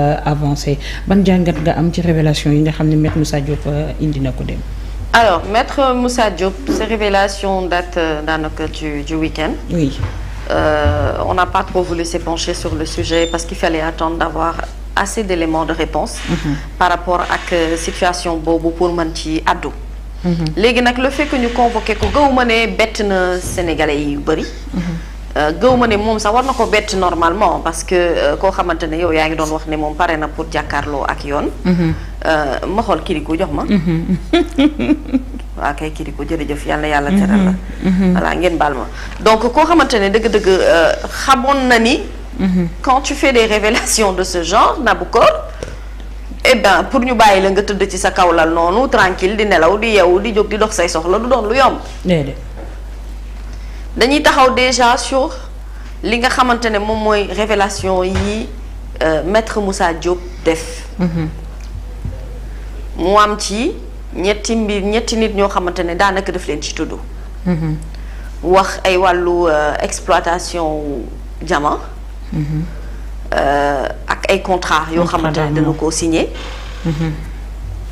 avancé ban jàngat nga am ci révélation yi nga xam ne Maître Moussa Diop indi na ko dem. Alors Maître Moussa Diop, ces révélations datent daanaka du week-end. Oui. On n'a pas trop voulu s'épancher sur le sujet parce qu'il fallait attendre d'avoir assez d'éléments de réponse par rapport ak situation boobu pour mën ci addu. Léegi nag le fait que ñu convoqué ko gëw ma ne bett na Sénégalais yu bëri. gëw ma ne moom sax war na ko bett normalement parce que koo xamante ne yow yaa ngi doon wax ne moom pare na pour jàkkaarloo ak yoon. ma xool kiriku jox ma. waa kay kiriku jërëjëf yàlla yàlla teral la. voilà ngeen baal ma donc koo xamante ne dëgg-dëgg xamoon na ni. quand tu fais des révélations de ce genre Naboucor, eh ben pour ñu bàyyi la nga tëdd ci sa kawlal noonu tranquille di nelaw di yeewu di jóg di dox say soxla du doon lu yomb. dañuy taxaw déjà sur li nga xamante ne moom mooy révélation yi Maître Moussa Diop def. mu am ci ñetti nit ñoo xamante ne daanaka daf leen ci tudd. wax ay wàllu exploitation diamant. ak ay contrat yoo xamante ne dañu koo signé.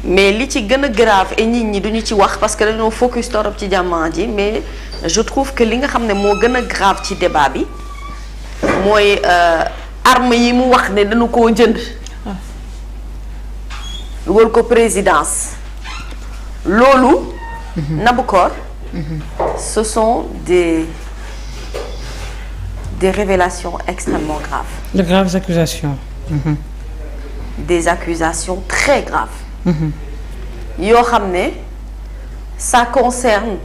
mais li ci gën a grave et nit ñi duñu ci wax parce que dañoo focus torop ci diamant ji mais je trouve que li nga xam ne moo gën a grave ci débat bi mooy arme yi mu wax ne dañu koo jënd. dugal ko présidence loolu. Naboucor. ce sont des révélations extrêmement graves. De graves accusations. Des accusations très graves. yoo xam ne ça concerne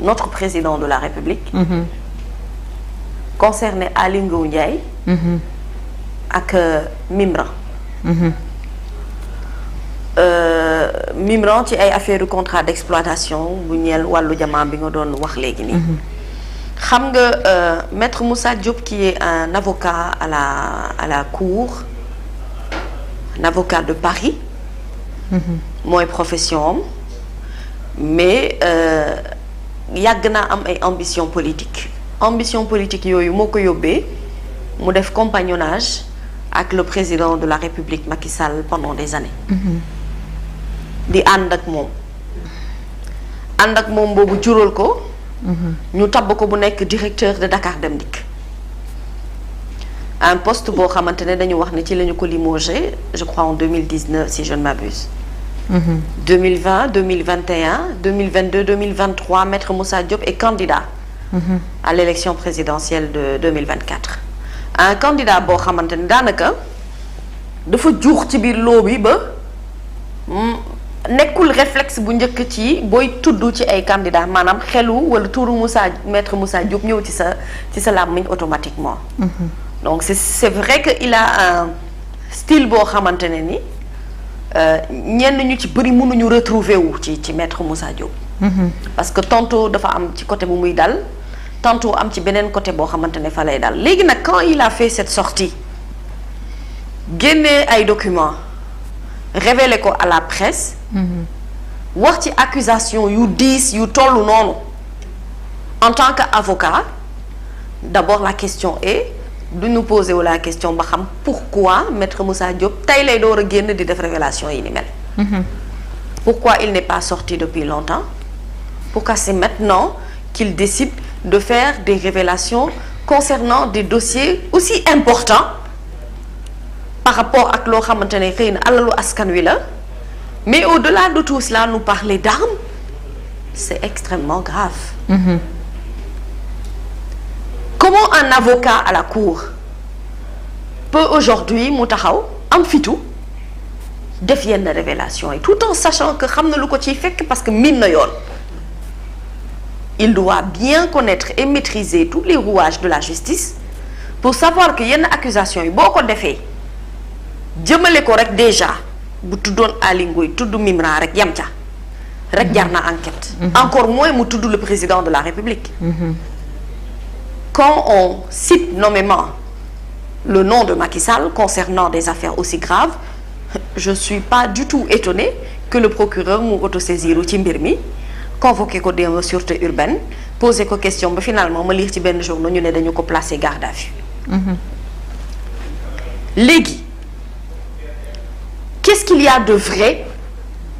notre président de la République. concerne Aly Ngouille Ndiaye. ak Mimran. Mimran ci ay affaire de contrat d'exploitation bu ñeel wàllu jamaa bi nga doon wax léegi nii. xam nga Maître Moussa Diop qui est un avocat à la cour, un avocat de Paris. mooy profession am mais yàgg naa am ay ambition politique yooyu moo ko yóbbee mu def compagnonnage ak le président de la République Macky Sall pendant des années. di ànd ak moom boobu jural ko. ñu tabb ko bu nekk directeur de Dakar Dem Dikk. un poste boo xamante ne dañu wax ne ci la ñu ko limogé je crois en 2019 si je ne m'abuse. 2020 2021 2022 2023 Maître Moussa Diop est candidat. à l'élection présidentielle de 2024. un candidat boo xamante ne daanaka dafa juux ci biir loo bi ba nekkul réflexe bu njëkk ci booy tudd ci ay candidats maanaam xelu wala tuuru Maître Moussa Diop ñëw ci sa làmmiñ automatiquement. donc c'est vrai que il a un style boo xamante ne ni ñenn ñu ci bëri mënuñu retrouver wu ci Maître Moussa Diop. parce que tantôt dafa am ci côté bu muy dal tantôt am ci beneen côté boo xamante ne fa lay dal léegi nag quand il a fait cette sortie génnee ay documents révélé ko à la presse. wax ci accusation yu diis yu tollu noonu en tant qu'avocat d'abord la question est du ñu poser wu la question ba xam pourquoi Maître Moussa Diop tey lay door a génn di def révélation yi ni mel. pourquoi il n'est pas sorti depuis longtemps pourquoi c'est maintenant qu'il décide de faire des révélations concernant des dossiers aussi importants par rapport ak loo xamante ne xëy na alalu askan wi la. mais au-delà de tout cela nous parler d'armes c'est extrêmement grave. Comment un avocat à la cour peut aujourd'hui mu taxaw am fitu def yenn révélation yi tout en sachant que xam na lu ko ciy fekk parce que miin na yoon. il doit bien connaître et maîtriser tous les rouages de la justice pour savoir que yenn accusation yi boo ko defee jëmale ko rek déjà. bu tuddoon Aly Ngouille tudd Mimran rek yam ca rek jar na enquête. encore moins mu tudd le président de la République. quand on cite nommément le nom de Macky Sall concernant des affaires aussi graves je suis pas du tout étonnée que le procureur mu autosaisiru ci mbir mi convoqué ko démb sûreté urbaine posé ko question ba finalement ma lire ci benn journal ñu ne dañu ko placer garde à vue. léegi qu'est-ce qu'il y a de vrai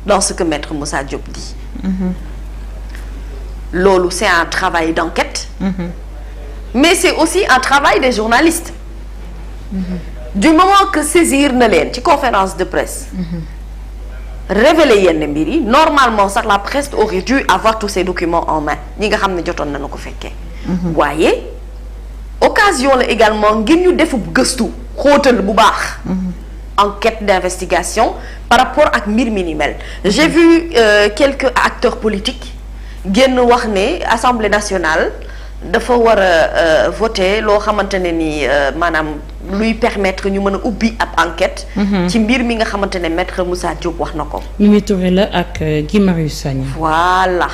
dans ce que Maître Moussa Diop dit. Loolu c'est un travail d'enquête. Mais c'est aussi un travail des journalistes. Du moment que saisir na leen ci conférence de presse. révéler yenn mbir yi normalement sax la presse aurait dû avoir tous ces documents en main ñi nga xam ne jotoon nañu ko fekkee. waaye occasion la également ngir ñu def gëstu xóotal bu baax. enquête d'investigation par rapport ak mbir mi ni mel. J'ai vu quelques acteurs politiques génn wax ne Assemblée nationale dafa war a voter loo xamante ne ni maanaam luy permettre ñu mën a ubbi ab enquête. ci mbir mi nga xamante ne Maître Moussa Diop wax na ko. Mimi Touré la ak Guy Marius Sagna. voilà.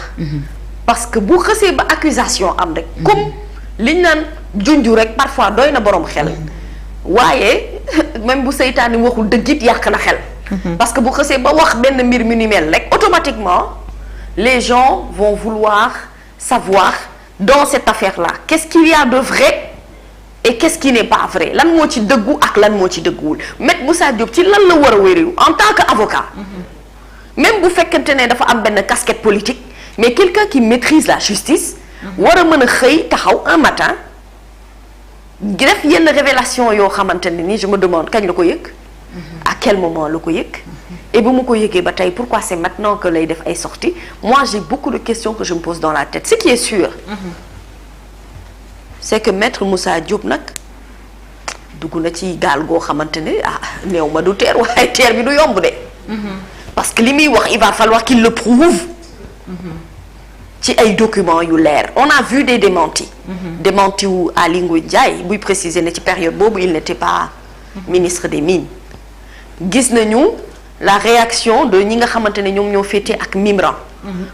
parce que bu xësee ba accusation am rek. comme liñ naan junju rek parfois doy na boroom xel. waaye même bu seytaane waxul dëgg it yàq na xel. parce que bu xësee ba wax benn mbir mi ni mel rek automatiquement les gens vont vouloir savoir dans cette affaire-là qu'est-ce qu'il y a de vrai et qu'est-ce qui n'est pas vrai lan moo ci dëggu ak lan moo ci dëgguwul Maître Moussa Diop ci lan la war a wéeru en tant qu'avocat. même bu fekkente ne dafa am benn casquette politique mais quelqu'un qui maîtrise la justice. war a mën a xëy taxaw un matin. def yenn révélation yoo xamante ne ni je me demande kañ la ko yëg. à quel moment la ko yëg. et bu mu ko yëgee ba tey pourquoi c'est maintenant que lay def ay sorties moi j'ai beaucoup de questions que je me pose dans la tête ce qui est sûr. c'est que Maître Moussa Diop nag dugg na ci gaal goo xamante ne néew ma du teer waaye teer bi du yomb de. parce que li muy wax il va falloir qu'il le prouve. ci ay documents yu leer on a vu des démentis. démenti wu Aly Ngouille Ndiaye buy préciser ne ci période boobu il n'était pas ministre des mines. gis nañu la réaction de ñi nga xamante ne ñoom ñoo féete ak Mimran.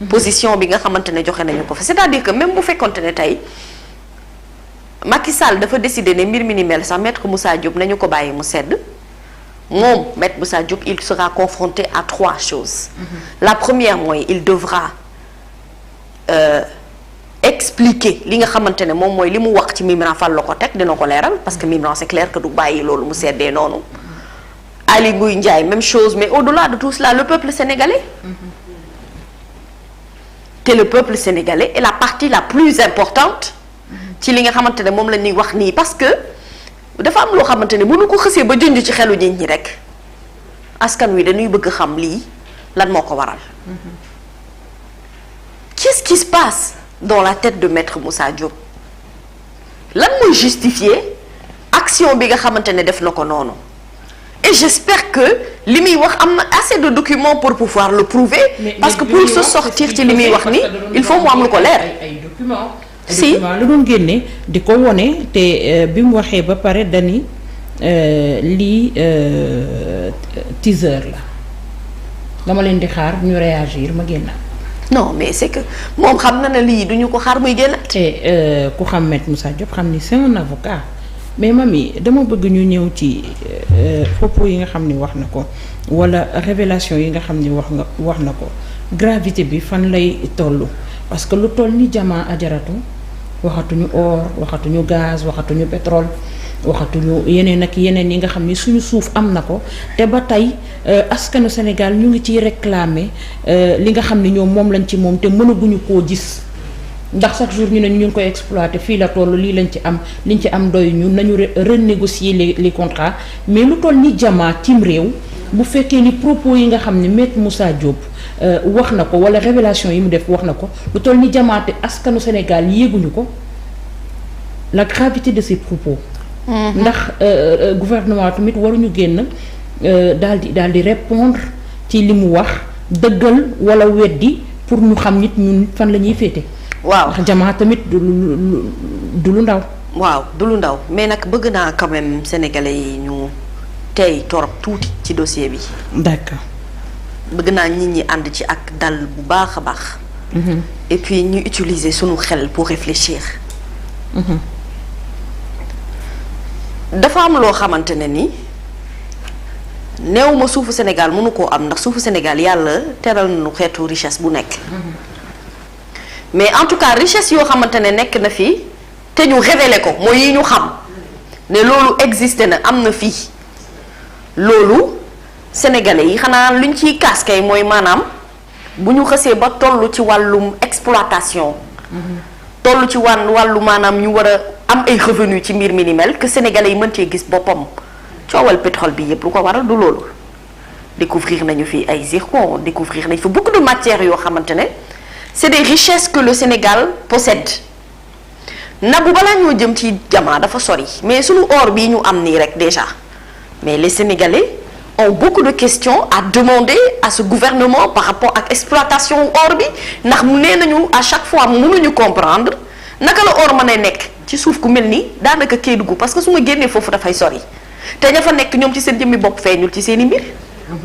position bi nga xamante ne joxe nañu ko fa c'est-à-dire que même bu fekkonte ne tey Macky Sall dafa décider ne mbir mi ni mel sax Maître Moussa Diop nañu ko bàyyi mu sedd moom Maître Moussa Diop il sera confronté à 3 choses. La première mooy il devra expliquer li nga xamante ne moom mooy li mu wax ci Mimran fan la ko teg dina ko leeral parce que Mimran c'est clair que du bàyyi loolu mu seddee noonu. Aly Ngouille Ndiaye même chose mais au-delà de tout cela le peuple sénégalais. te le peuple sénégalais est la partie la plus importante. ci li nga xamante ne moom la ñuy wax nii parce que dafa am loo xamante ne bu ñu ko xësee ba junj ci xelu nit ñi rek askan wi dañuy bëgg xam lii lan moo ko waral. Qu'est-ce qui se passe dans la tête de Maître Moussa Diop lan mooy justifier action bi nga xamante ne def na ko noonu et j'espère que li muy wax am na assez de documents pour pouvoir le prouver. parce que pour se sortir ci li muy wax ni il faut mu am lu ko leer. ay documents si la doon génne di ko wone te bi mu waxee ba pare dani lii teaser la dama leen di xaar ñu réagir ma génn. non mais c'est que moom xam na ne lii duñu ko xaar muy génn. te ku xam Maître Moussa Diop xam ni c'est un avocat mais mami dama bëgg ñu ñëw ci propos yi nga xam ni wax na ko walla révélation yi nga xam ni wax na ko gravité bi fan lay tollu parce que lu toll ni jamaa ajaratu waxatuñu or waxatuñu gaz waxatuñu pétrole waxatuñu yeneen ak yeneen yi nga xam ni suñu suuf am na ko te ba tey askanu Sénégal ñu ngi ciy réclamer li nga xam ni ñoom moom lañ ci moom te mënaguñu koo gis ndax chaque jour ñu ne ñu ngi koy exploiter fii la toll lii lañ ci am liñ ci am doy ñu nañu renégocier les contrats mais lu toll ni jamaa cim réew bu fekkee ni propos yi nga xam ni Maître Moussa Diop wax na ko wala révélation yi mu def wax na ko lu toll ni jamaate askanu Sénégal yéeguñu ko la gravité de ces propos. ndax gouvernement tamit waruñu génn daal di répondre ci li mu wax dëggal wala weddi pour ñu xam nit ñun fan la ñuy féete. waaw ndax jamaa tamit du lu ndaw. waaw du lu ndaw mais nag bëgg naa quand même sénégalais yi ñu tey torop tuuti ci dossier bi. d'accord. bëgg naa nit ñi ànd ci ak dal bu baax a baax. et puis ñu utiliser sunu xel pour réfléchir. dafa am loo xamante ne ni néew ma suufu Sénégal mënu koo am ndax suufu Sénégal yàlla teral nañu xeetu richesse bu nekk. mais en tout cas richesse yoo xamante ne nekk na fii te ñu révélé ko mooy yi ñu xam ne loolu existé na am na fii loolu sénégalais yi xanaa luñ ciy kaskay mooy maanaam bu ñu xësee ba toll ci wàllum exploitation. toll ci wàllu maanaam ñu war a am ay revenu ci mbir mi ni mel que sénégalais yi mën cee gis boppam coowal pétrole bi yëpp lu ko waral du loolu. découvrir nañu fi ay zircon découvrir nañu fi beaucoup de matières yoo xamante ne c'est des richesses que le Sénégal possède nagu balaa ñoo jëm ci jamaa dafa sori mais suñu or bii ñu am nii rek déjà mais les Sénégalais ont beaucoup de questions à demander à ce gouvernement par rapport ak exploitation or bi ndax nee nañu à chaque fois mënuñu comprendre naka la or mën a nekk ci suuf ku mel ni daanaka Kédougou parce que su ma génnee foofu dafay sori te ña fa nekk ñoom ci seen jëmmi bopp feeñul ci seen i mbir.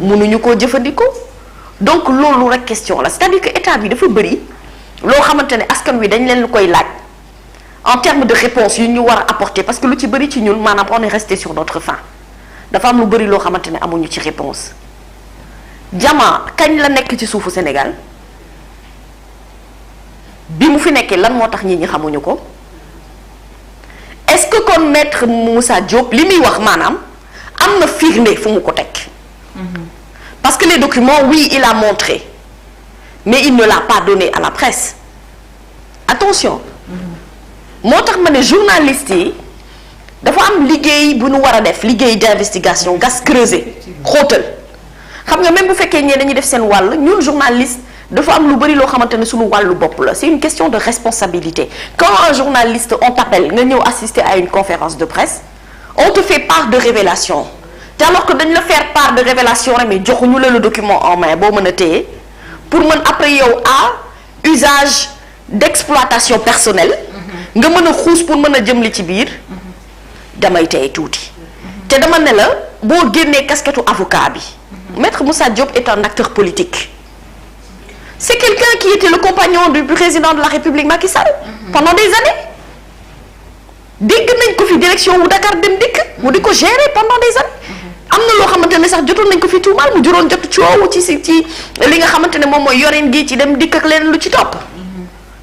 mënuñu koo jëfandikoo donc loolu rek question la c'est-à-dire que état bi dafa bëri loo xamante ne askan wi dañ leen koy laaj en termes de réponse yu ñu war a apporter parce que lu ci bëri ci ñun maanaam on est resté sur notre faim dafa am lu bëri loo xamante ne amuñu ci réponse Diama kañ la nekk ci suufu Sénégal bi mu fi nekkee lan moo tax nit ñi xamuñu ko est-ce que kon maître Moussa Diop li muy wax maanaam am na firnde fu mu ko teg. Parce que les documents, oui, il a montré, mais il ne l'a pas donné à la presse. Attention. moo tax ma ne journalistes yi dafa am liggéey bu ñu war a def liggéey d'investigation gas creuser xóotal xam nga même bu fekkee ñee dañuy def seen wàll ñun journaliste dafa am lu bari loo xamante ne suñu wàllu bopp la c'est une question de responsabilité quand un journaliste on t'appelle nga ñëw assister à une conférence de presse on te fait part de révélation te alors que dañ la faire part de révélation rek mais joxuñu la le document en main boo mën a téye pour mën après yow à usage d'exploitation personnelle nga mën a xuus pour mën a jëm li ci biir damay tey tuuti te dama ne la boo génnee casquette avocat bi maître Moussa Diop est un acteur politique c'est quelqu'un qui était le compagnon du président de la République Macky Sall pendant des années dégg nañ ko fi direction wu Dakar Dem Dikk mu di ko gérer pendant des années am na loo xamante ne sax jotoon nañ ko fi tuumaal mu juróon jot coow ci li nga xamante ne moom mooy yorin gi ci Dem Dikk ak leen lu ci topp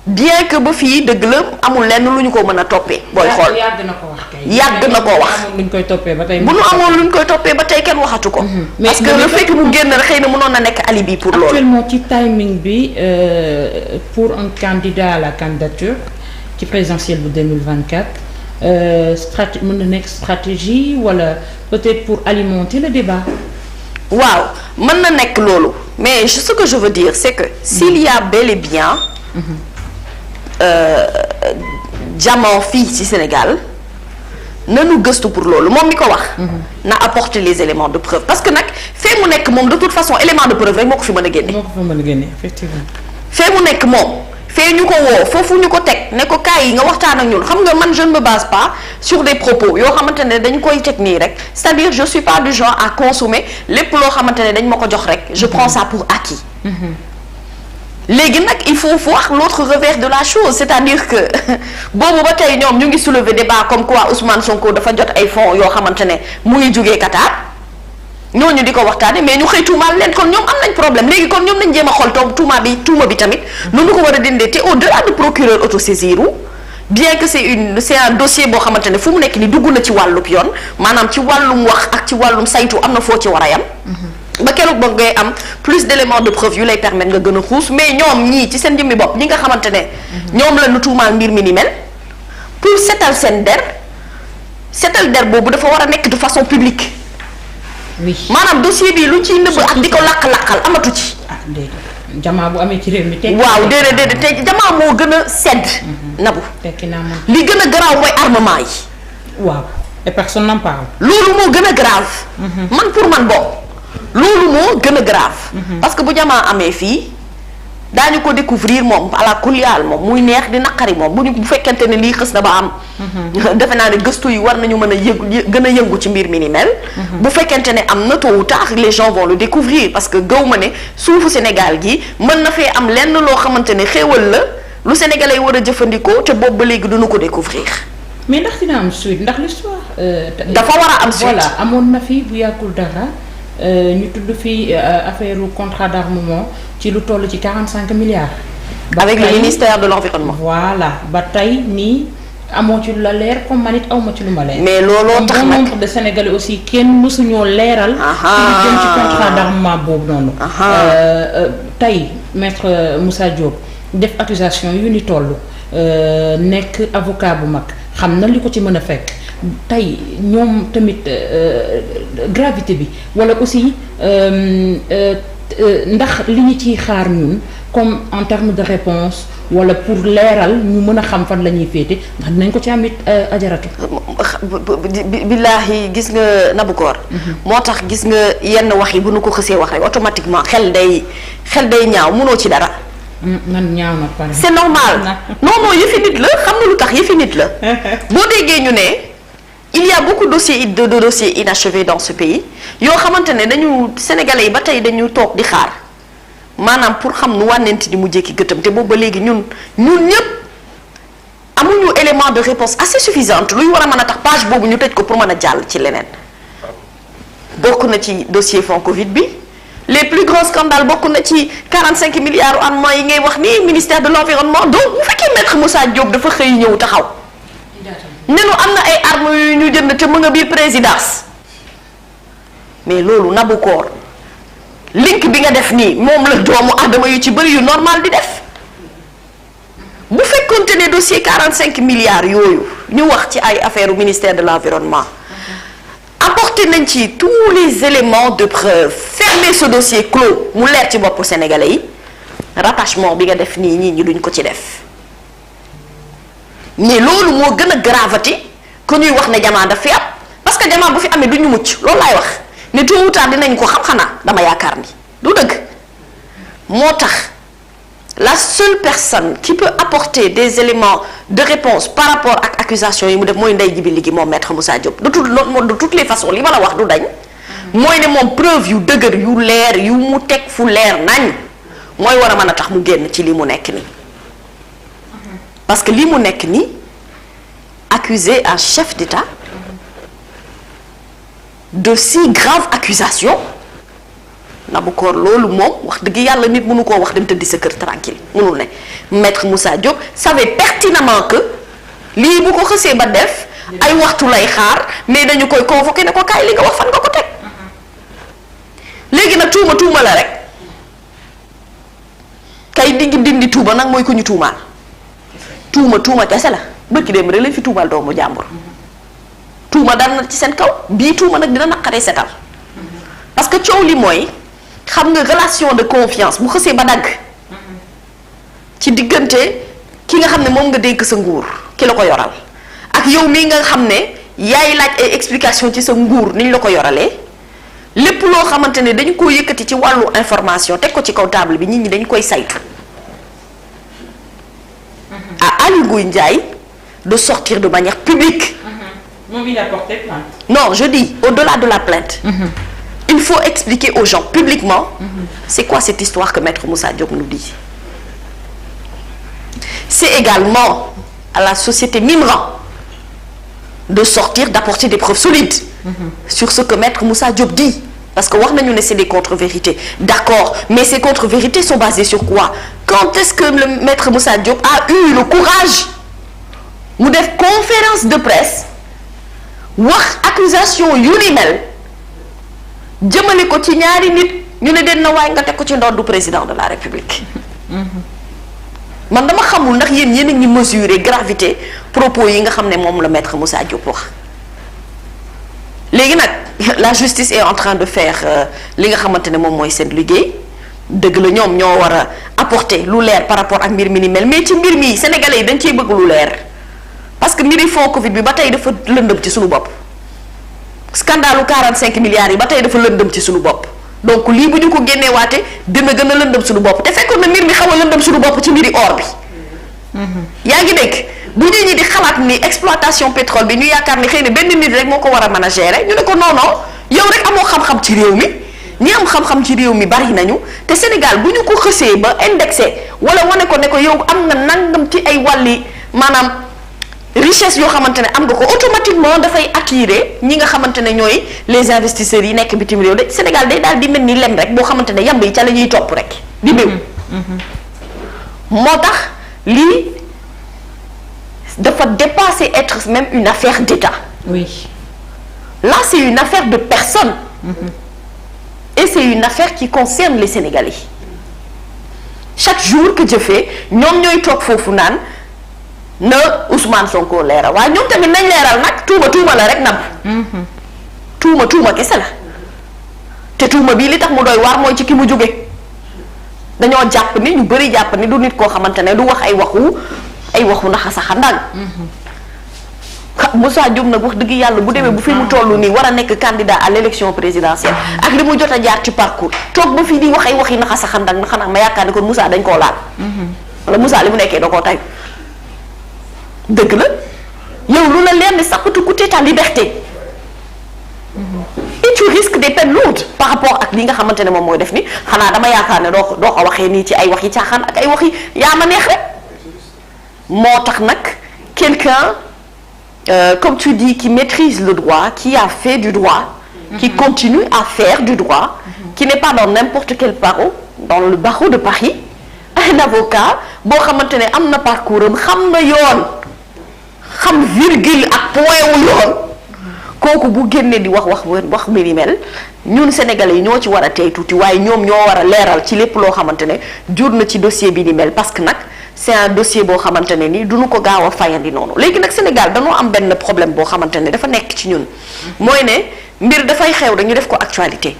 bien que ba fii dëgg la amul lenn lu ñu ko mën a toppee. booy xool yàgg na ko wax kay. yàgg na koo wax amul lu ñu koy toppee ba tey. bu nu amoon lu ñu koy toppee ba tey kenn waxatu ko. parce que le fait que mu génn rek xëy na mënoon na nekk alibi pour loolu. actuellement ci timing bi pour un candidat à la candidature ci présidentielle bu 2024 mën na nekk stratégie wala peut-être pour alimenter le débat. waaw mën na nekk loolu mais ce que je veux dire c'est que s'il y a bel et bien. Diamant fii ci Sénégal nanu gëstu pour loolu moom mi ko wax. na apporter les éléments de preuve parce que nag fee mu nekk moom de toute façon élément de preuve rek moo ko fi mën a génne. moo ko fi mën a génne effectivement. fee mu nekk moom fee ñu ko woo foofu ñu ko teg ne ko kaay yi nga waxtaan ak ñun xam nga man je ne me base pas sur des propos yoo xamante ne dañ koy teg nii rek c'est-à-dire je suis pas du genre à consommer lépp loo xamante ne dañ ma ko jox rek je prends ça pour acquis. léegi nag il faut voir l'autre revers de la chose c'est-à-dire que boobu ba tey ñoom ñu ngi soulever débat comme quoi Ousmane Sonko dafa jot ay fonds yoo xamante ne mu ngi jugee Qatar ñooñu di ko waxtaane mais ñu xëy tuumaal leen kon ñoom am nañ problème léegi kon ñoom nañ jéem a xool tuuma bi tamit nu ñu ko war a dindee te au-delà de procureur autosaisir bien que c'est un dossier boo xamante ne fu mu nekk ni dugg na ci wàllub yoon maanaam ci wàllum wax ak ci wàllum saytu am na foo ci war a yam ba keroog ba ngay am plus d'éléments de preuve yu lay permettre nga gën a xuus mais ñoom ñii ci seen jëmmi bopp ñi nga xamante ne ñoom la nu tuumaal mbir mi ni mel pour setal seen setal der boobu dafa war a nekk de façon publique. oui maanaam dossier bi luñ ciy nëbb ak di ko lakk-lakkal amatu ci. ah déedéet jamaa bu amee ci réew mi. waaw déedéet te jamaa moo gën a sedd. nabu tekki naa man li gën a garaaw mooy armement yi. waaw et personne n'en parle. loolu moo gën a grave. man pour man boobu. loolu moo gën a grave. parce que bu jamaa amee fii daañu ko découvrir moom ala kulliyaal moom muy neex di naqari moom bu fekkente ne lii xës na ba am. defe naa ne gëstu yi war nañu mën a gën a yëngu ci mbir mi ni mel. bu fekkente ne am na tôt ou tard les gens vont le découvrir parce que gaw ma ne suufu Sénégal gi mën na fee am lenn loo xamante ne xéewal la lu Sénégalais yi war a jëfandikoo te boobu ba léegi duñu ko découvrir. mais ndax dina am suite ndax l'histoire dafa war a am suite voilà amoon na fi bu yàggul dara. ñu tudd fii affaire contrat d'armement ci lu toll ci 45 milliards. avec le ministère de l'environnement. voilà ba tey nii amoo ci lu la leer comme man it aw ma ci lu ma leer. mais looloo tax nag nombre de Sénégalais aussi kenn mësuñoo leeral. ci jëm ci contrat d'armement boobu noonu. tey maître Moussa Diop def accusation yu ni toll nekk avocat bu mag xam na li ko ci mën a fekk tey ñoom tamit gravité bi wala aussi ndax li ñu ciy xaar ñun comme en termes de réponse wala pour leeral ñu mën a xam fan la ñuy féete ndax dinañ ko ci amit ajaratu. billaahi gis nga Nabou Cor moo tax gis nga yenn wax yi bu nu ko xësee wax rek automatiquement xel day ñaaw mënoo ci dara. man ñaaw na pare. c'est normal non yëfi nit la xam nga lu tax yëfi nit la boo déggee ñu ne il y a beaucoup de dossiers inachevés dans ce pays yoo xamante ne dañu sénégalais yi ba tey dañu toog di xaar maanaam pour xam nu wànnent di mu jékki gëtam te boobu ba léegi ñun ñëpp amuñu élément de réponse assez suffisante luy war a mën a tax page boobu ñu tëj ko pour mën a jàll ci leneen bokk na ci dossier fond Covid bi les plus grands scandales bokk na ci 45 milliards armement yi ngay wax ni ministère de l'environnement donc bu fekkee maître Moussa Diop dafa xëy ñëw taxaw nenu am na ay armes yu ñu jënd te mu nga biir présidence mais loolu Nabou Cor link bi nga def nii moom la doomu aadama yu ci bëri yu normal di def bu fekkonte ne dossier 45 milliards yooyu ñu wax ci ay affaire au ministère de l'environnement apporter nañ ci tous les éléments de preuve fermer ce dossier clos mu leer ci boppu sénégalais yi rattachement bi nga def nii ñi duñ ko ci def mais loolu moo gën a gravati que ñuy wax ne jamaa daf fi am parce que jamaa bu fi amee du ñu mucc loolu laay wax ne tôt ou tard dinañ ko xam xanaa dama yaakaar ni du dëgg moo tax la seule personne qui peut apporter des éléments de réponse par rapport ak accusation yi mu def mooy Ndeye Djiby Ligui moom maître Moussa Diop de toutes les façons li ma la wax du dañ mooy ne moom preuve yu dëgër yu leer yu mu teg fu leer nañ mooy war a mën a tax mu génn ci li mu nekk nii parce que li mu nekk nii accusé un chef d'État de si graves accusations Nabou Cor loolu moom wax dëgg yàlla nit mënu koo wax dem tëddi sa kër tranquille mënul ne maître Moussa Diop savait pertinemment que lii bu ko xësee ba def ay waxtu lay xaar mais dañu koy convoqué ne ko kaay li nga wax fan nga ko teg léegi nag tuuma la rek kay digg dindi tuuma nag mooy ku ñu tuumaal tuuma kese la bërki dem rek lañ fi tuumaal doomu jàmbur tuuma dal na ci seen kaw bii tuuma nag dina naqaree setal parce que coow li mooy xam nga relation de confiance bu xësee ba dagg ci diggante ki nga xam ne moom nga dénk sa nguur ki la ko yoral ak yow mii nga xam ne yaay laaj ay explication ci sa nguur niñ la ko yoralee lépp loo xamante ne dañu ko yëkkati ci wàllu information teg ko ci kaw table bi nit ñi dañu koy saytu à Aly Ngouille Ndiaye de sortir de manière publique. Moom il a porté plainte. Non, je dis au-delà de la plainte. Il faut expliquer aux gens publiquement c'est quoi cette histoire que maître Moussa Diop nous dit. C'est également à la société Mimran de sortir, d'apporter des preuves solides sur ce que maître Moussa Diop dit. Parce que wax nañu ne c'est des contre-vérités. D'accord, mais ces contre-vérités sont basées sur quoi? Quand est-ce que le maître Moussa Diop a eu le courage mu def conférence de presse wax accusation yu ni mel jëmale ko ci ñaari nit ñu ne den na waaye nga teg ko ci ndoddu président de la République. Man dama xamul ndax yéen a ngi mesurer gravité propos yi nga xam ne moom la maître Moussa Diop wax. léegi nag la justice est en train de faire li nga xamante ne moom mooy seen liggéey dëgg la ñoom ñoo war a apporter lu leer par rapport ak mbir mi ni mel mais ci mbir mi sénégalais yi dañ cee bëgg lu leer parce que mbiri fond Covid bi ba tey dafa lëndëm ci suñu bopp scandalu 45 milliards yi ba tey dafa lëndëm ci suñu bopp donc lii bu ñu ko génneewaate dina gën a lëndëm suñu bopp te fekkoon na mbir mi xaw a lëndëm suñu bopp ci mbiri or bi. yaa ngi dégg bu nit ñi di xalaat ni exploitation pétrole bi ñu yaakaar ni xëy na benn nit rek moo ko war a mën a gérer ñu ne ko non non yow rek amoo xam-xam ci réew mi ñi am xam-xam ci réew mi bari nañu te Sénégal bu ñu ko xësee ba indexé wala wane ko ne ko yow am nga nangam ci ay wàlli maanaam richesse yoo xamante ne am nga ko automatiquement dafay attirer ñi nga xamante ne ñooy les investisseurs yi nekk bitim réew de Sénégal day daal di mel ni lem rek boo xamante ne yamb yi ca la ñuy topp rek di béw moo tax lii dafa dépasser être même une affaire d'État. Oui. Là c'est une affaire de personne. Et c'est une affaire qui concerne les Sénégalais. Chaque jour que je fais ñoom ñooy toog foofu naan na Ousmane Sonko leeral waaye ñoom tamit nañ leeral nag tuuma la rek nab. tuuma kese la te tuuma bii li tax mu doy waar mooy ci ki mu jóge dañoo jàpp ni ñu bëri jàpp ni du nit koo xamante ne du wax ay waxu naxa saxa ndànk. Moussa Diop nag wax dëgg yàlla bu demee bu fi mu toll nii war a nekk candidat à l'élection présidentielle ak li mu jot a jaar ci parcours toog ba fii di wax ay waxi naxa saxa ndànk na xanaa ma yaakaar ne kon Moussa dañ koo laal. wala Moussa li mu nekkee da koo tay dëgg la yow lu la leer ne ça peut te coûter ta liberté. et tu risques des peines lourdes par rapport ak li nga xamante ne moom mooy def ni xanaa dama yaakaar ne doo ko waxee nii ci ay waxi caaxaan ak ay waxi yaa ma neex rek moo tax nag quelqu'un comme tu dis qui maîtrise le droit qui a fait du droit qui continue à faire du droit qui n'est pas dans n'importe quel barreau dans le barreau de Paris un avocat boo xamante ne am na parcours am xam na yoon xam virgule ak point wu yoon kooku bu génnee di wax mi ni mel ñun sénégalais yi ñoo ci war a tey tuuti waaye ñoom ñoo war a leeral ci lépp loo xamante ne jur na ci dossier bi ni mel parce que nag c'est un dossier boo xamante ne ni duñu ko gaaw a fayandi noonu léegi nag Sénégal dañoo am benn problème boo xamante ne dafa nekk ci ñun mooy ne mbir dafay xew dañu def ko actualité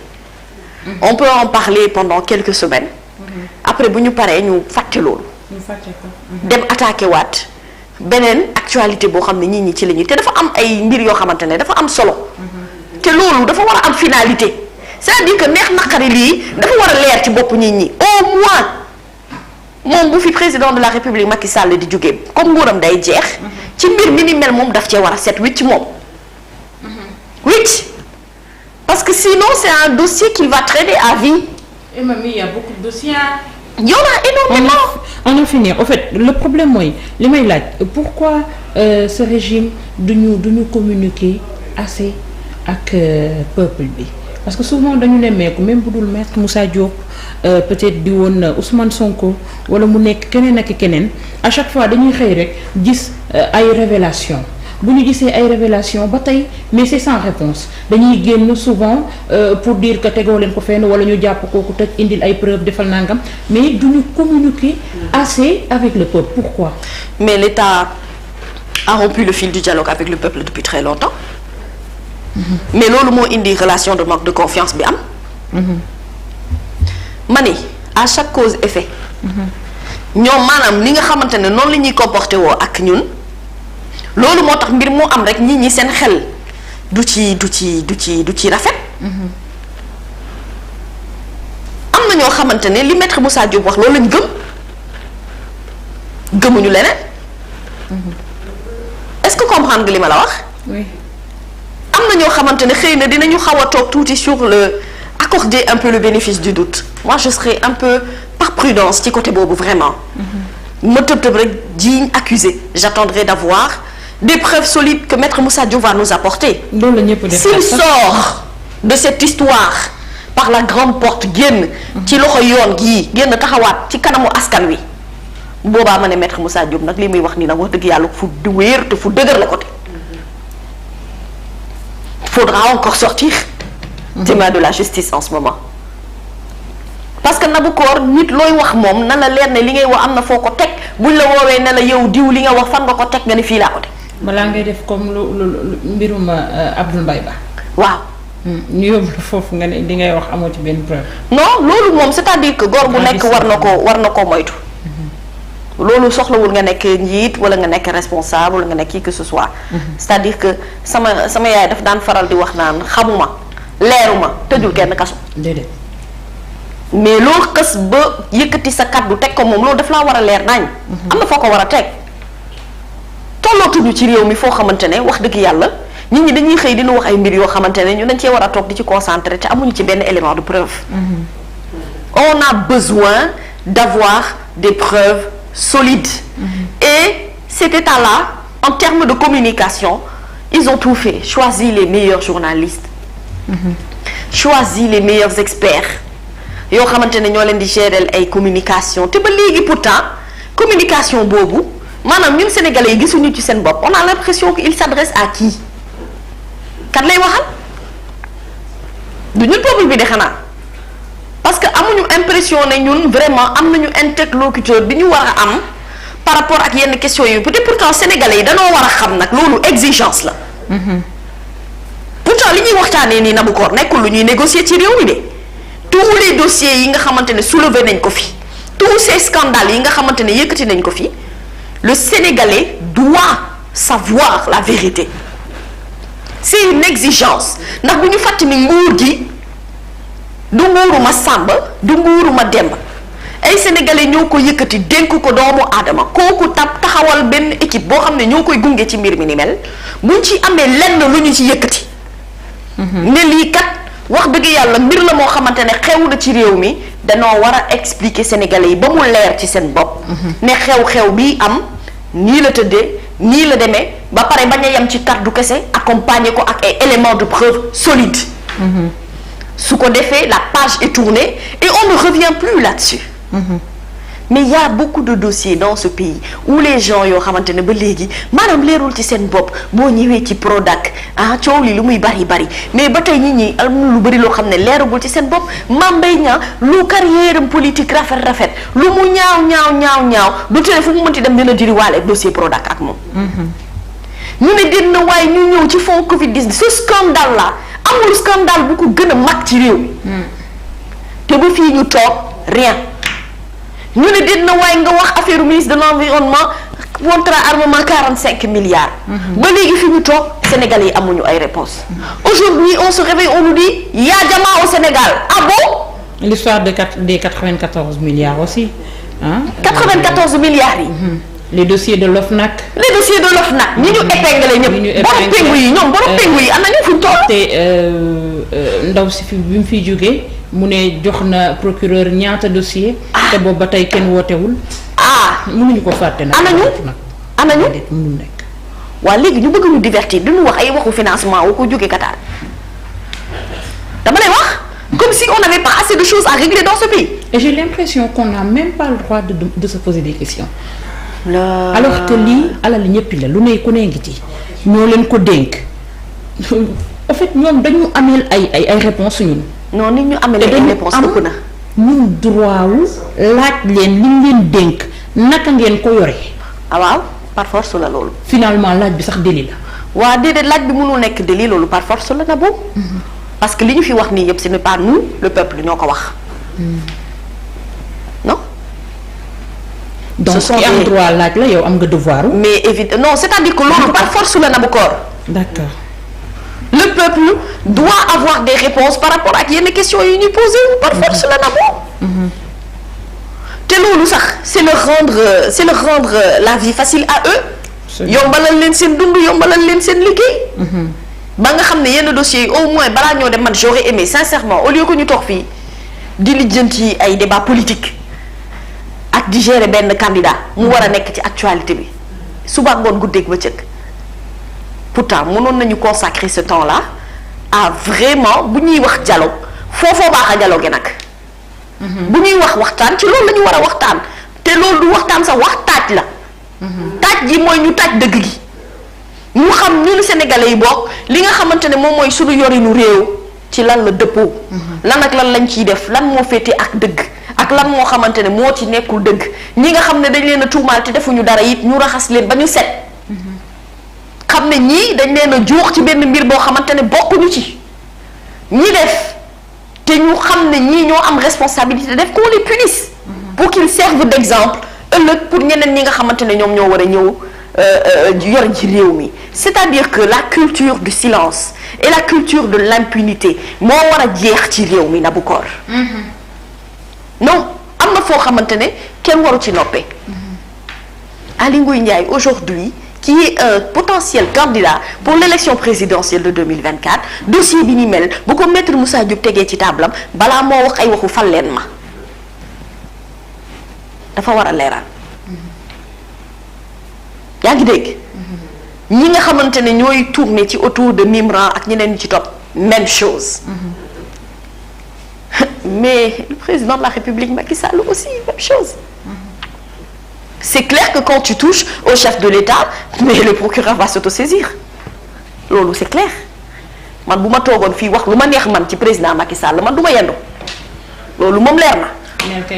on peut en parler pendant quelques semaines après bu ñu paree ñu fàtte loolu dem attaqué waat beneen actualité boo xam ne nit ñi ci la ñu te dafa am ay mbir yoo xamante ne dafa am solo te loolu dafa war a am finalité c'est-à-dire que neex naqari lii dafa war a leer ci bopp nit ñi au moins moom bu fi président de la République Macky Sall di jógee comme nguuram day jeex ci mbir mi ni mel moom daf cee war a set wicc moom wicc parce que sinon c'est un dossier qu'il va traîner à vie. Et mamie, il y a beaucoup de dossiers. Il y en a énormément. On en finit. En fait, le problème mooy li may laaj pourquoi ce régime duñu communiquer assez ak peuple bi parce que souvent dañu nemmeeku même bu dul maître Moussa Diop peut-être di woon Ousmane Sonko wala mu nekk keneen ak keneen à chaque fois dañuy xëy rek gis ay révélation bu ñu gisee ay révélation ba tey mais c'est sans réponse dañuy génn souvent pour dire que tegoo leen ko fenn wala ñu jàpp kooku tëj indil ay preuves defal nangam mais duñu communiquer assez avec le peuple. Pourquoi? Mais l'État a rompu le fil du dialogue avec le peuple depuis très longtemps. Mais loolu moo indi relation de manque de confiance bi am. ma ni à chaque cause effet. ñoom maanaam li nga xamante ne noonu la ñuy comporté woo ak ñun. loolu moo tax mbir moo am rek nit ñi seen xel du ci rafet. am na ñoo xamante ne li maître Moussa Diop wax loolu lañ gëmuñu leneen. est-ce que comprendre nga li ma la wax. oui. am na ñoo xamante ne xëy na dinañu xaw a toog tuuti sur le accorder un peu le bénéfice du doute moi je serais un peu par prudence ci côté boobu vraiment. ma tëb rek jiiñ accusé j'attendrai d'avoir des preuves solides que maître Moussa Diop va nous apporter. S'il sort de cette histoire par la grande porte génn ci loxo yoon gii génn taxawaat ci kanamu askan wi boobaa ma ne maître Moussa Diop nag li muy wax nii nag wax dëgg yàlla fu wéer te fu dëgër la côté. Faudra encore sortir des mains de la justice en ce moment parce que Naboucor nit looy wax moom na la leer ne li ngay wax am na foo ko teg buñ la woowee ne la yow diw li nga wax fan nga ko teg nga ne fii laa ko teg. balaa ngay def comme lu mbirum Abdoul Mbaye Ba. waaw. ñu yóbbu la foofu nga ne li ngay wax amoo ci benn preuve. non loolu moom c'est-à-dire que góor bu nekk war na ko moytu. loolu soxlawul nga nekk njiit wala nga nekk responsable wala nga nekk qui que ce soit. c'est-à-dire que sama yaay daf daan faral di wax naan xamuma leeruma tëjul kenn kaso. déedéet. mais loolu xës ba yëkkati sa kàddu teg ko moom loolu daf laa war a leer nañ. am na foo ko war a teg. tollootuñu ci réew mi foo xamante ne wax dëgg yàlla nit ñi dañuy xëy dina wax ay mbir yoo xamante ne ñu dañ cee war a toog di ci concentré te amuñu ci benn élément de preuve. On a besoin d'avoir des preuves solides. Et cet état-là, en termes de communication, ils ont tout fait. Choisi les meilleurs journalistes. Choisi les meilleurs experts. yoo xamante ne ñoo leen di gérer ay communication te ba léegi pourtant communication boobu maanaam ñun sénégalais yi gisuñu ci seen bopp on a l'impression que il s'adresse à qui kat lay waxal du ñun peuple bi de xanaa parce que amuñu impression ne ñun vraiment am nañu interlocuteur bi ñu war a am par rapport ak yenn questions yi peut-être pourtant sénégalais yi dañoo war a xam nag loolu exigence la. pourtant li ñuy waxtaanee nii Naboucor nekkul lu ñuy négocier ci réew mi de tous les dossiers yi nga xamante ne soulevé nañ ko fi tous ces scandales yi nga xamante ne yëkkati nañ ko fi le sénégalais doit savoir la vérité c'est une exigence ndax bu ñu fàtte ni nguur gi du nguuru ma Samba du nguuru ma Demba ay sénégalais ñoo ko yëkkati dénk ko doomu aadama kooku taxawal benn équipe boo xam ne ñoo koy gunge ci mbir mi ni mel buñ ci amee lenn lu ñu ci yëkkati. ne lii kat wax dëgg yàlla mbir la moo xamante ne xew na ci réew mi danoo war a expliquer sénégalais yi ba mu leer ci seen bopp. ne xew-xew bii am nii la tëddee nii la demee ba pare bañ a yem ci kàddu kese accompagner ko ak ay éléments de preuve solides. su ko defee la page est tournée et on ne revient plus là-dessus. mais il y a beaucoup de dossiers dans ce pays où les gens yoo xamante ne ba léegi maanaam leerul ci seen bopp boo ñëwee ci Prodac ah coow li lu muy bari mais ba tey nit ñi am lu bari loo xam ne leeragul ci seen bopp Mame Mbaye Niang lu carrière politique rafet lu mu ñaaw du tere fu mu mënti dem dina diriwaale dossier Prodac ak moom. ñu ne dina waaye ñu ñëw ci fond Covid-19 ce scandale là amul scandale bu ko gën a mag ci réew mi. te ba fii ñu toog rien. ñu ne déet na waaye nga wax affaire ministre de l'environnement contrat armement 45 milliards. ba léegi fi ñu toog Sénégalais yi amuñu ay réponses. aujourd'hui on se réveille on nous dit y a Jama au Sénégal ah bon. l'histoire des 94 milliards aussi ah. 94 milliards yi. les dossiers de l'OFNAC. les dossiers de l'OFNAC ñi ñu épinglé ñëpp. borom pengu yi ñoom borom pengu yi am nañu fu ñu toll. te ndaw si fi bi mu fiy jógee. mu ne jox na procureur ñaata dossier te boobu ba tey kenn wootewul. mënuñu ko fàtte nag. anañu mënul nekk. waa léegi ñu bëgg ñu divertir duñu wax ay waxu financement wu ko jóge Qatar dama lay wax comme si on n'avait pas assez de choses à régler dans ce pays. et j'ai l'impression qu'on n'a même pas le droit de se poser des questions. alors que lii alal ñëppi la lu ne ku ne ngi ci ñoo leen ko dénk en fait ñoom dañu ameel ay réponses ñun. non nit ñu amee ay réponse ëpp na ñun droit wu laaj leen li leen dénk naka ngeen ko yore. waaw par force la loolu. finalement laaj bi sax délit la. waa déedéet laaj bi mënul nekk délit loolu par force la na boobu. parce que li ñu fi wax nii yëpp ce n'est pas nous le peuple ñoo ko wax. non. donc ki am droit laaj la yow am nga devoir. mais évidemment non c'est-à-dire que loolu par force la Naboucor. d'accord. le peuple doit avoir des réponses par rapport ak yenn questions yi ñuy posé par force la na moom. te loolu sax c'est leur rendre la vie facile à eux. yombalal leen seen dund yombalal leen seen liggéey. ba nga xam ne yenn dossiers yi au moins balaa ñoo dem man j'aurais aimé sincèrement au lieu que ñu toog fii di lijjanti ay débat politique ak di gérer benn candidat mu war a nekk ci actualité bi suba ngoon guddeeg bëccëg. pourtant mënoon nañu consacrer ce temps-là à vraiment bu ñuy wax dialogue foofoo baax a dialogue nag. bu ñuy wax waxtaan ci loolu la ñu war a waxtaan te loolu du waxtaan sax wax taaj la. taaj gi mooy ñu taaj dëgg gi ñu xam ñun sénégalais yi bokk li nga xamante ne moom mooy suñu yorinu réew ci lan la dëppoo. lan ak lan lañ ciy def lan moo féete ak dëgg ak lan moo xamante ne moo ci nekkul dëgg ñi nga xam ne dañ leen a tuumaal te defuñu dara it ñu raxas leen ba ñu set. xam ne ñii dañ leen a juux ci benn mbir boo xamante ne bokkuñu ci ñi def te ñu xam ne ñii ñoo am responsabilité def qu'on les punisse pour qu'ils servent d'exemple ëllëg pour ñeneen ñi nga xamante ne ñoom ñoo war a ñëw yor ci réew mi c'est-à-dire que la culture du silence et la culture de l'impunité moo war a jeex ci réew mi Naboucor. non am na foo xamante ne kenn waru ci noppee. Aly Ngouille Ndiaye aujourd'hui qui est un potentiel candidat pour l'élection présidentielle de 2024 dossier bi ni mel bu ko maître Moussa Diop tegee ci tablam balaa moo wax ay waxu fal leen ma dafa war a leeral. yaa ngi dégg. ñi nga xamante ne ñooy tourner ci autour de Mimran ak ñeneen ñi ci topp même chose. mais le président de la République Macky Sall aussi même chose. c'est clair que quand tu touches au chef de l'État mais le procureur va s'autosaisir loolu c'est clair man bu ma toogoon fii wax lu ma neex man ci président Macky Sall man du ma yendu loolu moom leer na.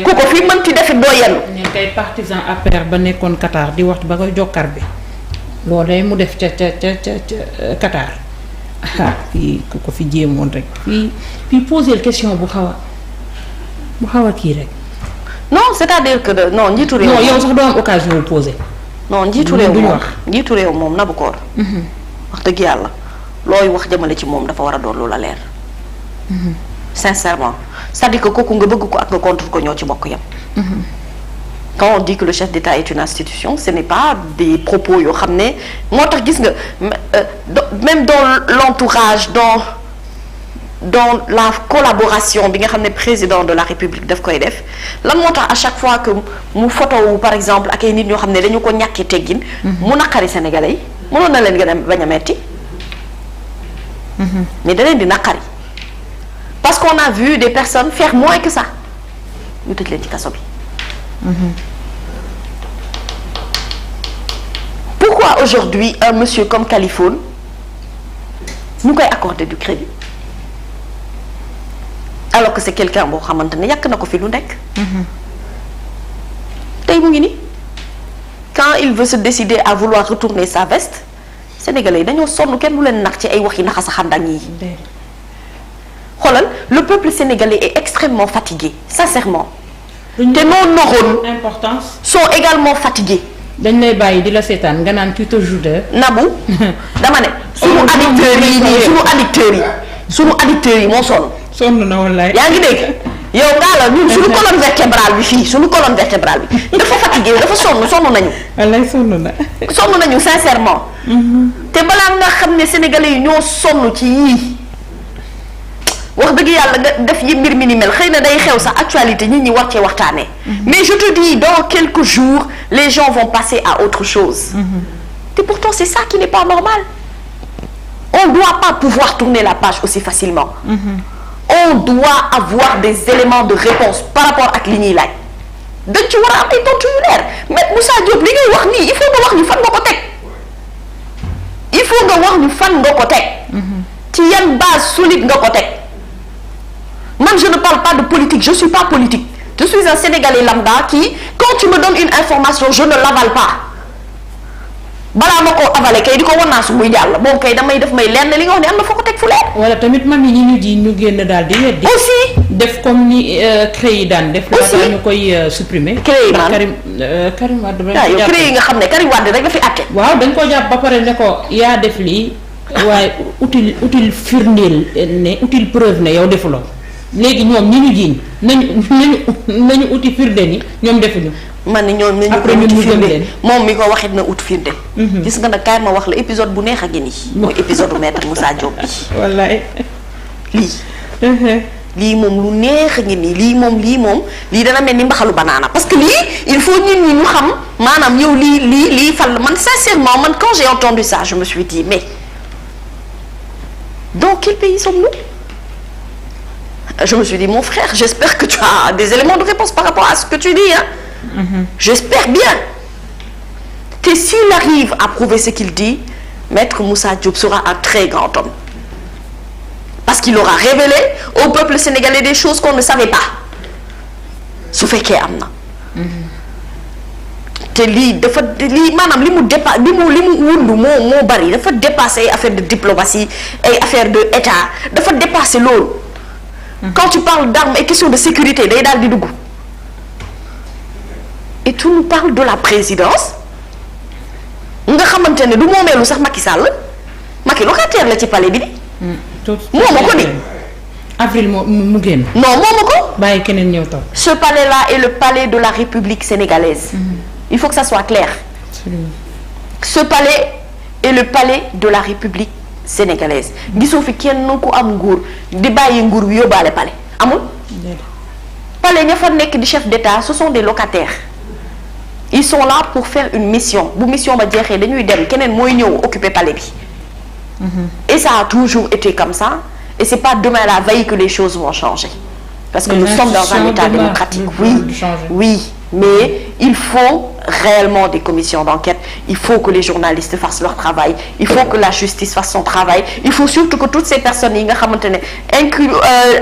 ku ko fi mën ci defit doo yendu. ñeen kay partisan APR ba nekkoon Qatar di wax ba koy jokkar bi loolee mu def ca Qatar fii ku ko fi jéemoon rek fii poser question bu xaw a kii rek. non c'est-à-dire que non njiitu réew. non yow sax doo am occasion wu poser. non njiitu réew moom Nabou Cor. wax dëgg yàlla looy wax jëmale ci moom dafa war a doon lu la leer. sincèrement c'est-à-dire que kooku nga bëgg ko ak nga contre ko ñoo ci bokk yam. Quand on dit que le chef d'État est une institution ce n'est pas des propos yoo xam ne moo tax gis nga même dans l'entourage dans la collaboration bi nga xam ne président de la République daf koy def lan moo tax à chaque fois que mu photo wu par exemple ak ay nit ñoo xam ne dañu ko ñàkkee teggin mu naqari sénégalais yi mënoon na leen gën a bañ a metti mais da leen di naqari parce qu'on a vu des personnes faire moins que ça ñu tëj leen ci kaso bi. Pourquoi aujourd'hui un monsieur comme Kaliphone ñu koy accorder du crédit alors que c'est quelqu'un boo xamante ne yàq na ko fi lu nekk. tey mu ngi ni quand il veut se décider à vouloir retourner sa veste sénégalais yi dañoo sonn kenn du leen nax ci ay wax yi naxa sa xandang yi. xoolal le peuple sénégalais est extrêmement fatigué sincèrement. te nos neurones sont également fatigués. dañ lay bàyyi di la seetaan nga naan tu te joues de. Nabou dama ne. sunu addicteurs yi nii sunu addicteurs yi moo sonn. sonn na wallaay. yaa ngi dégg yow ngaa la ñun sunu colonne vertébrale bi fii sunu colonne vertébrale bi dafa fatigué dafa sonn nañu. wallaay sonn na. sonn nañu sincèrement. te balaa nga xam ne sénégalais yi ñoo sonn ci yii. wax dëgg yàlla nga def yi mbir mi ni mel xëy na day xew sa actualité nit ñi war cee waxtaanee. mais je te dis dans quelques jours les gens vont passer à autre chose. Et pourtant c'est ça qui n'est pas normal. On ne doit pas pouvoir tourner la page aussi facilement. On doit avoir des éléments de réponse par rapport ak li ñuy laaj. dañ ci war a am ay tontu yu leer mais Moussa Diop li ngay wax nii il faut nga wax ñu fan nga ko teg. il faut nga wax ñu fan nga ko teg. ci yan base solide nga ko teg. Man, je ne parle pas de politique, je suis pas politique. Je suis un Sénégalais lambda qui, quand tu me donnes une information, je ne l'avale pas. balaa ma ko avalé kay di ko wan naa su muy jàll moom kay damay def may lenn li nga wax ne am na foo ko teg fu leer. wala tamit mam yi ñu ji ñu génn daal di weddi. aussi def comme ni CREI daan def. aussi laata ñu koy supprimer. CREI man Karim Wade. waaw yow CREI yi nga xam ne Karim Wade rek la fi àtte. waaw dañ ko jàpp ba pare ne ko yaa def lii waaye utile firndeel ne utile preuve ne yow defuloo. léegi ñoom ñi ñu jiiñ nañu uti firnde ni ñoom defuñu. man ni ñoom nañu après ñu uti gëm firnde leen. moom mi ko waxit na ut firnde. gis nga nag kaay ma wax la épisode bu neex a ngi nii. mooy épisode bu maître Moussa Diop bi. wallaay. lii moom lu neex a ngi nii lii dana mel ni mbaxalu banaana parce que lii il faut nit ñi ñu xam maanaam yow lii fal man sincèrement man quand j'ai entendu ça je me suis dit mais dans quel pays sommes-nous? Je me suis dit mon frère j'espère que tu as des éléments de réponse par rapport à ce que tu dis hein. J'espère bien. Et s'il arrive à prouver ce qu'il dit, Maître Moussa Diop sera un très grand homme. Parce qu'il aura révélé au peuple sénégalais des choses qu'on ne savait pas. su fekkee am na. te lii dafa lii maanaam li mu wundu moo bari dafa dépasser ay affaire de diplomatie ay affaire de état dafa dépasser loolu. Quand tu parles d'armes et questions de sécurité day daal di dugg. Et tu nous parles de la présidence nga xamante ne du moomeelu sax Macky Sall Macky locataire la ci palais bi di. moomu ko ni. avril mu génn. non moomu ko. bàyyi keneen ñëw toog. Ce palais-là est le palais de la République sénégalaise. Il faut que ça soit clair. Absolument. Ce palais est le palais de la République sénégalaise. gisoo fi kenn ku am nguur di bàyyi nguur bi yóbbaale palais amul. palais ña fa nekk di chef d'État ce sont des locataires. Ils sont là pour faire une mission bu mission ba jeexee dañuy dem keneen mooy ñëw occuper palais bi. Et ça a toujours été comme ça et c'est pas demain la veille que les choses vont changer. Parce que nous sommes dans un état démocratique. Oui, mais il faut réellement des commissions d'enquête, il faut que les journalistes fassent leur travail, il faut que la justice fasse son travail, il faut surtout que toutes ces personnes yi nga xamante ne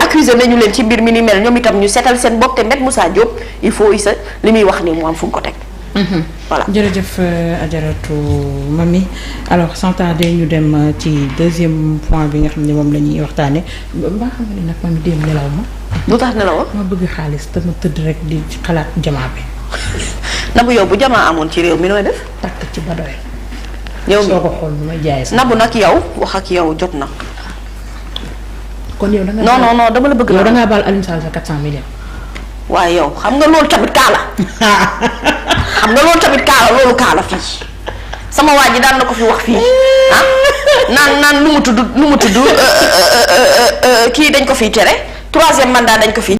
accusé nañu leen ci mbir mi ni mel ñoom itam ñu seetal seen bopp te Maître Moussa Diop il faut isa li muy wax ni mu am fu mu ko teg. Voilà jërëjëf Adjaratou Mamy alors sans tarder ñu dem ci deuxième point bi nga xam ne moom la ñuy waxtaane mbaa xam nga ne nag Mamy démb nelaw ma. lu tax nelaw ma bëgg xaalis te ma tëdd rek di xalaat jamaa bi. Nabu yow bu jamaa amoon ci réew mi nooy def. takk ci ba doy. yow soo ko xool nu may jaayee sax. Nabu nag yow wax ak yow jot na. kon yow da nga. non dama la bëgg. yow da ngaa baal Alioune Sall sa 400 millions. waaye yow xam nga loolu tamit kaala. xam nga loolu tamit kaala fii sama waa ji daan na ko fi wax fii naan nu mu tudd kii dañ ko fiy tere 3e mandat dañ ko fi